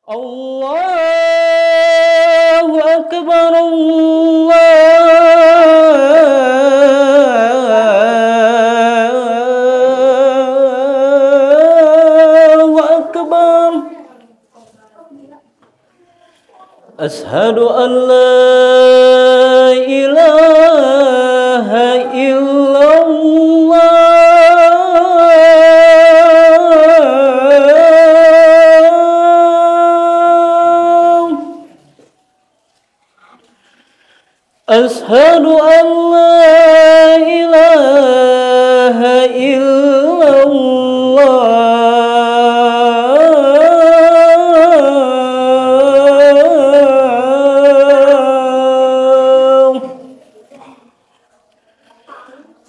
Allahu Akbar, Allahu Akbar. Ashhadu an la ilaha illallah. Ashhadu an la ilaha illallah.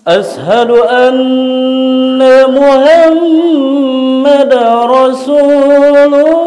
Ashhadu anna Muhammadar Rasulullah.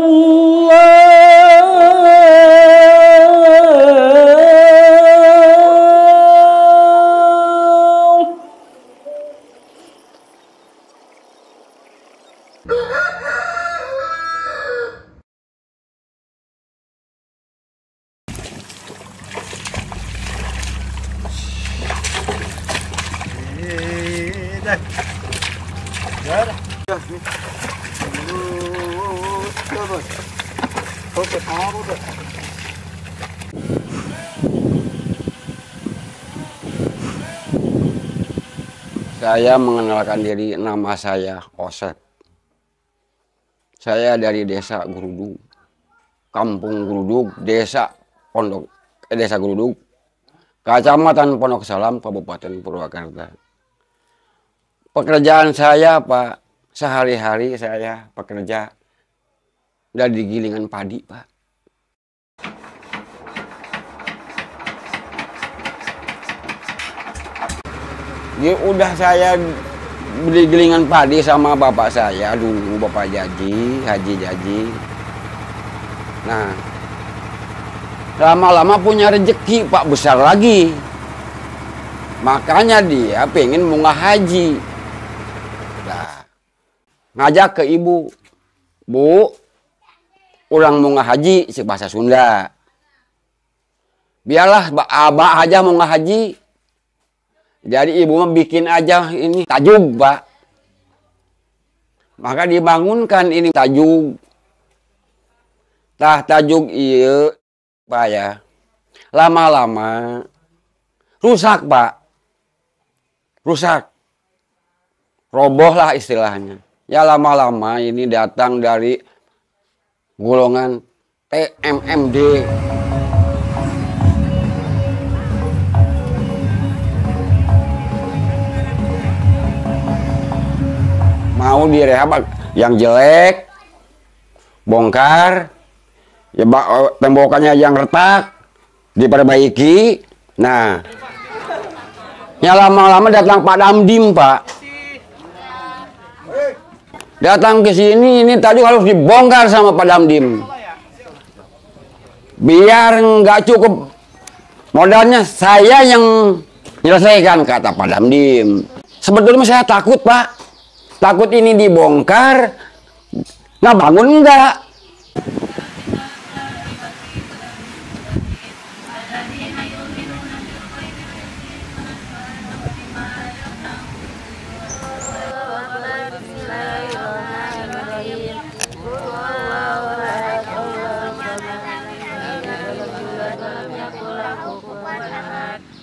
Saya mengenalkan diri, nama saya Osep. Saya dari desa Geruduk, kampung Geruduk, desa Geruduk, Kecamatan Pondok Salam, Kabupaten Purwakarta. Pekerjaan saya, Pak, sehari-hari saya pekerja dari gilingan padi, Pak. Ya udah, saya beli gilingan padi sama bapak saya dulu, Bapak Haji Jaji. Nah, lama-lama punya rezeki, Pak, besar lagi. Makanya dia pengen munggah haji. Nah, ngajak ke ibu, Bu, orang munggah haji, bahasa Sunda. Biarlah abah aja munggah haji. Jadi ibu mah bikin aja ini tajuk, Pak. Maka dibangunkan ini tajuk. Tajuk iya, Pak, ya. Lama-lama rusak, Pak. Rusak. Roboh lah istilahnya. Ya lama-lama ini datang dari golongan TMMD. Mau direhab yang jelek, bongkar, ya tembokannya yang retak, diperbaiki. Nah, ya lama-lama datang Pak Damdim, Pak. Datang ke sini, ini tadi harus dibongkar sama Pak Damdim. Biar nggak cukup modalnya, saya yang menyelesaikan, kata Pak Damdim. Sebetulnya saya takut, Pak. Takut ini dibongkar, nggak bangun enggak.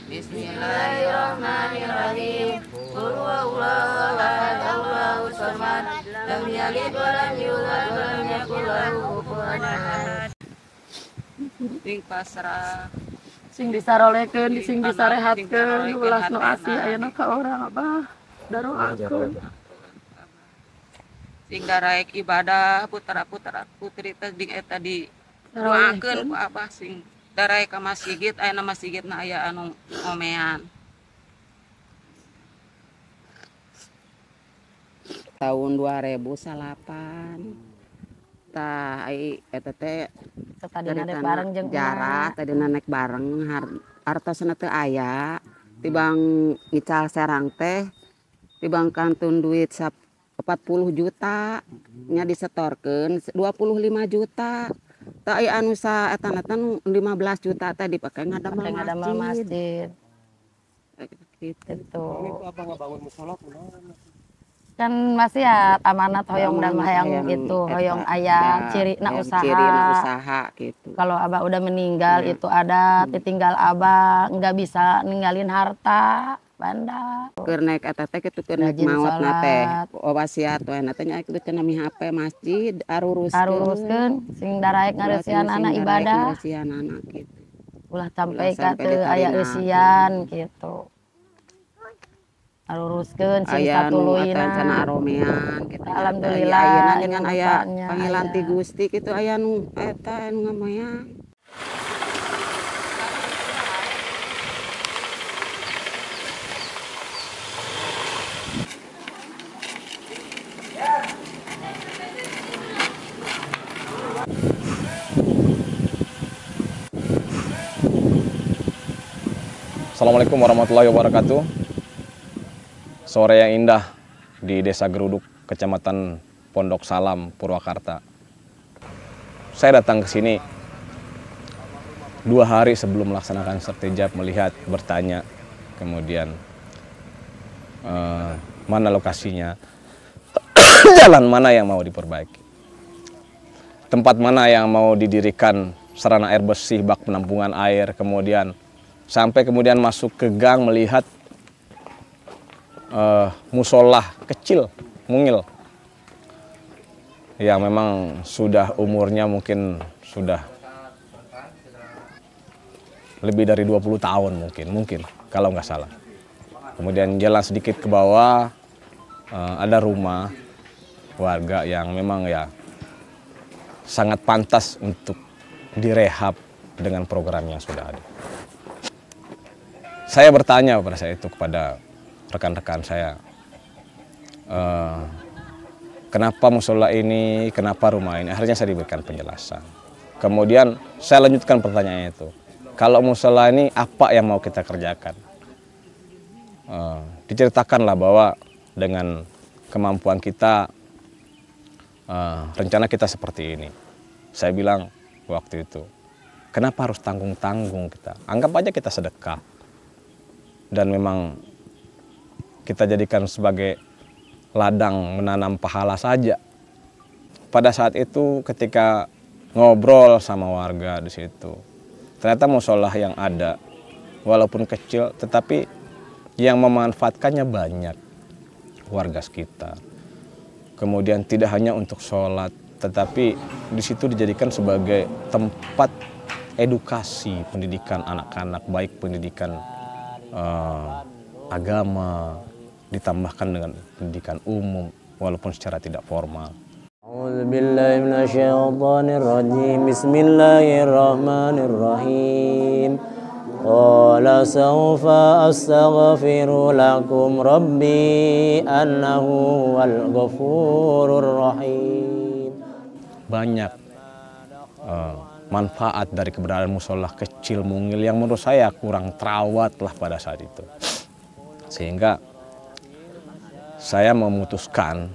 Bismillahirrahmanirrahim. Qul huwallahu ahad, Allahus samad, lam yalid wa lam yulad wa lam yakul lahu kufuwan ahad. Sing pasrah, sing disarolekeun, sing disarehatkeun, ulas nu asih ayeuna ka urang Abah. Daroakeun. Sing daraek ibadah putra-putra putri teh eta di doakeun ku Abah, sing daraek ka masjid, ayeuna masjidna aya anu ngomean. Tahun 2008 tah ai eta teh Tadi naik bareng jeung jarak tadi naik bareng hartosna teh aya tibang ngical serang teh tibang kantun duit 40 juta nya disetorkeun 25 juta tak anu sa etan 15 juta tadi pakai Pakai ngadamel masjid. Gitu. Itu. Kan masih ya amanat hoyong dan hayang itu hoyong ayah ciri nak usaha gitu. Kalau abah udah meninggal itu ada ditinggal abah nggak bisa ninggalin harta banda Kernek eta teh kitu keur maot na teh wasiat we na teh nya kitu cenah mi HP masjid aruruskeun sing daraek ngareusian anak ibadah ngareusian anak gitu. ulah sampai ka teu aya eusian gitu. Aruruskeun sing satuluina aya aromean gitu. Alhamdulillah ayeuna dengan aya panggilan ti Gusti kitu aya nu eta nu ngamoyang. Assalamualaikum warahmatullahi wabarakatuh. Sore yang indah di Desa Geruduk, Kecamatan Pondok Salam, Purwakarta. Saya datang ke sini 2 hari sebelum melaksanakan sertijab, melihat, bertanya, kemudian mana lokasinya, jalan mana yang mau diperbaiki, tempat mana yang mau didirikan sarana air bersih, bak penampungan air, kemudian sampai kemudian masuk ke gang melihat musola kecil, mungil, yang memang sudah umurnya mungkin sudah lebih dari 20 tahun mungkin kalau nggak salah. Kemudian jalan sedikit ke bawah, ada rumah warga yang memang ya sangat pantas untuk direhab dengan program yang sudah ada. Saya bertanya pada saat itu kepada rekan-rekan saya, kenapa musola ini, kenapa rumah ini? Akhirnya saya diberikan penjelasan. Kemudian saya lanjutkan pertanyaannya itu, kalau musola ini apa yang mau kita kerjakan? Diceritakanlah bahwa dengan kemampuan kita, rencana kita seperti ini. Saya bilang waktu itu, kenapa harus tanggung-tanggung kita? Anggap aja kita sedekah. Dan memang kita jadikan sebagai ladang menanam pahala saja. Pada saat itu ketika ngobrol sama warga di situ, ternyata musola yang ada walaupun kecil tetapi yang memanfaatkannya banyak warga sekitar. Kemudian tidak hanya untuk sholat, tetapi di situ dijadikan sebagai tempat edukasi pendidikan anak-anak, baik pendidikan agama ditambahkan dengan pendidikan umum walaupun secara tidak formal. A'udzubillahi minasyaitonirrajim. Bismillahirrahmanirrahim. Qala sawfa astaghfiru lakum rabbi annahu wal ghafurur rahim. Banyak manfaat dari keberadaan musola kecil mungil yang menurut saya kurang terawat lah pada saat itu. Sehingga saya memutuskan,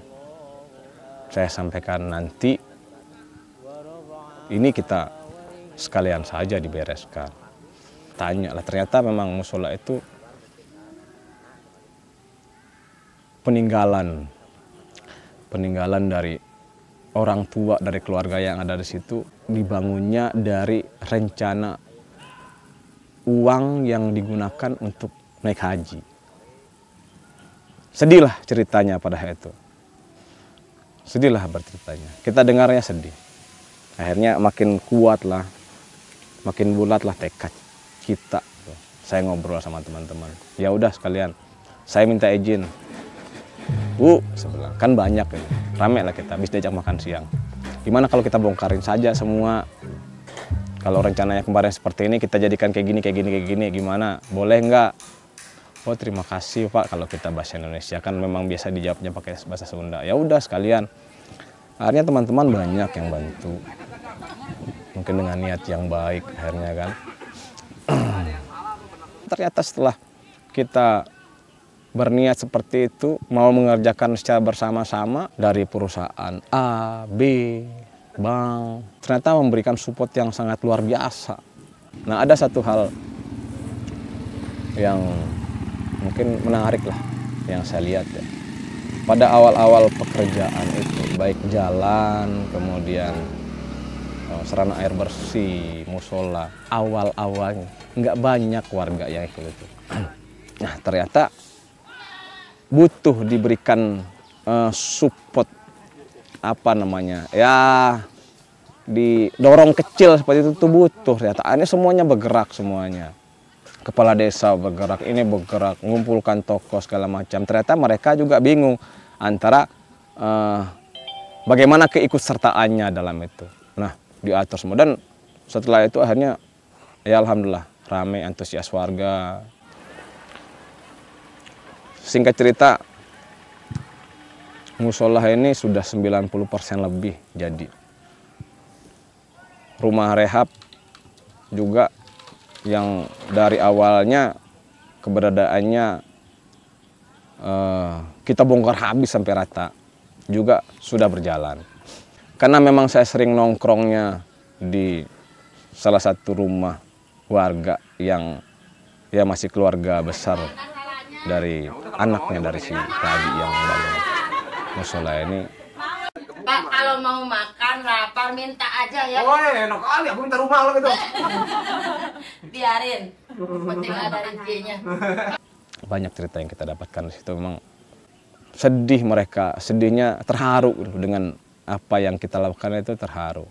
saya sampaikan nanti ini kita sekalian saja dibereskan. Tanya lah, ternyata memang musola itu peninggalan dari orang tua, dari keluarga yang ada di situ, dibangunnya dari rencana uang yang digunakan untuk naik haji. Sedihlah ceritanya pada hari itu. Sedihlah berceritanya. Kita dengarnya sedih. Akhirnya makin kuat lah, makin bulat lah tekad kita. Saya ngobrol sama teman-teman. Ya udah sekalian, saya minta izin. Sebelah kan banyak ya, rame lah kita, bisa diajak makan siang. Gimana kalau kita bongkarin saja semua? Kalau rencananya kemarin seperti ini, kita jadikan kayak gini, gimana? Boleh nggak? Oh terima kasih Pak, kalau kita bahasa Indonesia kan memang biasa dijawabnya pakai bahasa Sunda. Ya udah sekalian. Akhirnya teman-teman banyak yang bantu, mungkin dengan niat yang baik akhirnya kan. Ternyata setelah kita berniat seperti itu, mau mengerjakan secara bersama-sama dari perusahaan A, B, bank, ternyata memberikan support yang sangat luar biasa. Nah, ada satu hal yang mungkin menarik lah yang saya lihat ya. Pada awal-awal pekerjaan itu, baik jalan, kemudian sarana air bersih, musola, awal-awalnya nggak banyak warga yang ikut itu. Nah, ternyata butuh diberikan support, apa namanya, ya didorong kecil seperti itu tuh butuh. Ternyata ini semuanya bergerak semuanya. Kepala desa bergerak, ini bergerak, mengumpulkan tokoh segala macam. Ternyata mereka juga bingung antara bagaimana keikutsertaannya dalam itu. Nah, diatur semua, dan setelah itu akhirnya ya alhamdulillah ramai, antusias warga. Singkat cerita, musola ini sudah 90% lebih jadi. Rumah rehab juga yang dari awalnya keberadaannya kita bongkar habis sampai rata juga sudah berjalan. Karena memang saya sering nongkrongnya di salah satu rumah warga yang ya masih keluarga besar dari anaknya dari si tadi yang bangun musola ini. Pak, kalau mau makan lapar minta aja ya. Oh, enak kali, aku minta rumah lo gitu. Biarin, penting ada rezekinya. Banyak cerita yang kita dapatkan di situ, memang sedih mereka, sedihnya terharu dengan apa yang kita lakukan itu, terharu.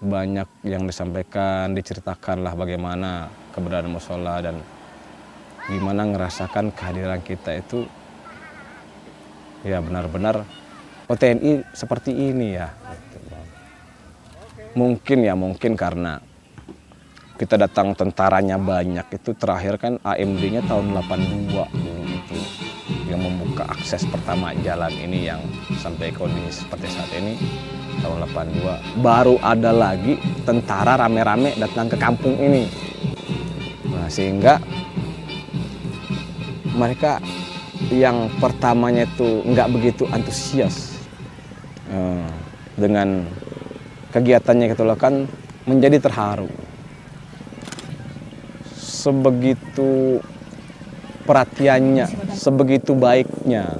Banyak yang disampaikan, diceritakan lah bagaimana keberadaan musola dan gimana ngerasakan kehadiran kita itu ya benar-benar TNI seperti ini ya. Mungkin karena kita datang tentaranya banyak, itu terakhir kan AMD-nya tahun 82 dulu itu yang membuka akses pertama jalan ini yang sampai kondisi seperti saat ini tahun 82. Baru ada lagi tentara rame-rame datang ke kampung ini. Nah, sehingga mereka yang pertamanya itu nggak begitu antusias dengan kegiatannya kita lakukan menjadi terharu. Sebegitu perhatiannya, sebegitu baiknya,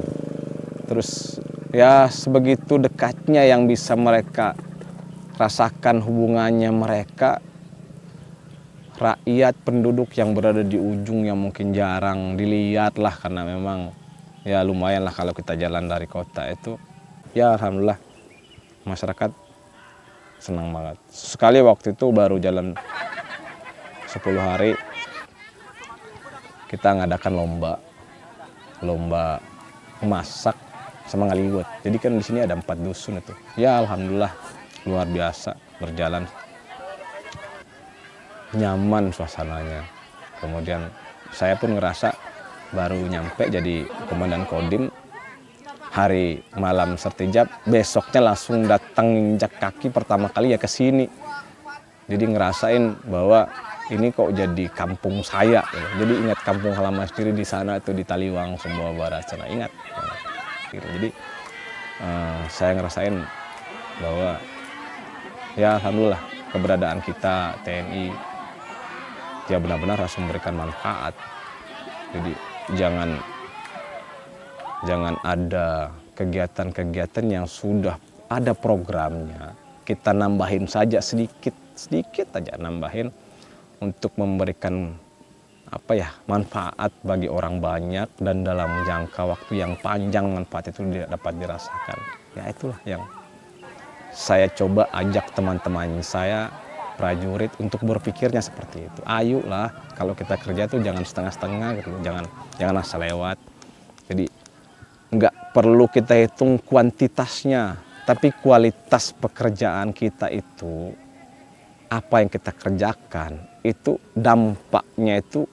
terus ya sebegitu dekatnya yang bisa mereka rasakan hubungannya mereka. Rakyat penduduk yang berada di ujung yang mungkin jarang dilihat lah, karena memang ya lumayan lah kalau kita jalan dari kota itu. Ya alhamdulillah masyarakat senang banget. Sekali waktu itu baru jalan 10 hari kita ngadakan lomba memasak sama ngaliwet. Jadi kan di sini ada 4 dusun itu. Ya alhamdulillah luar biasa berjalan. Nyaman suasananya. Kemudian saya pun ngerasa baru nyampe jadi komandan Kodim, hari malam sertijab, besoknya langsung datang injak kaki pertama kali ya ke sini. Jadi ngerasain bahwa ini kok jadi kampung saya. Jadi ingat kampung halaman sendiri di sana itu di Taliwang, Sumbawa Barat sana, ingat. Jadi saya ngerasain bahwa ya alhamdulillah keberadaan kita TNI ya benar-benar harus memberikan manfaat. Jadi jangan ada kegiatan-kegiatan yang sudah ada programnya, kita nambahin saja sedikit aja nambahin untuk memberikan apa ya manfaat bagi orang banyak dan dalam jangka waktu yang panjang manfaat itu dapat dirasakan. Ya itulah yang saya coba ajak teman-teman saya prajurit untuk berpikirnya seperti itu. Ayolah kalau kita kerja tuh jangan setengah-setengah gitu, jangan asal lewat. Jadi nggak perlu kita hitung kuantitasnya, tapi kualitas pekerjaan kita itu, apa yang kita kerjakan, itu dampaknya itu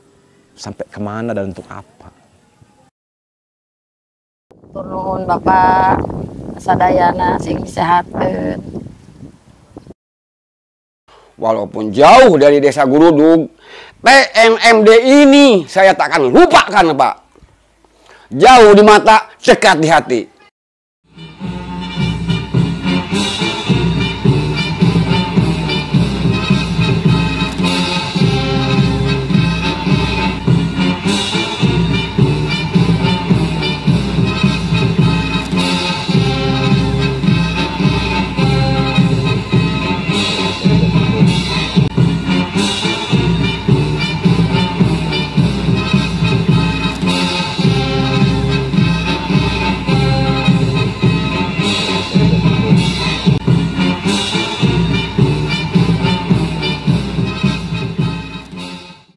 sampai kemana dan untuk apa. Turun Bapak sadayana sing sehatkeun. Walaupun jauh dari desa Gurudug, TNMD ini saya tak akan lupakan, Pak. Jauh di mata, dekat di hati.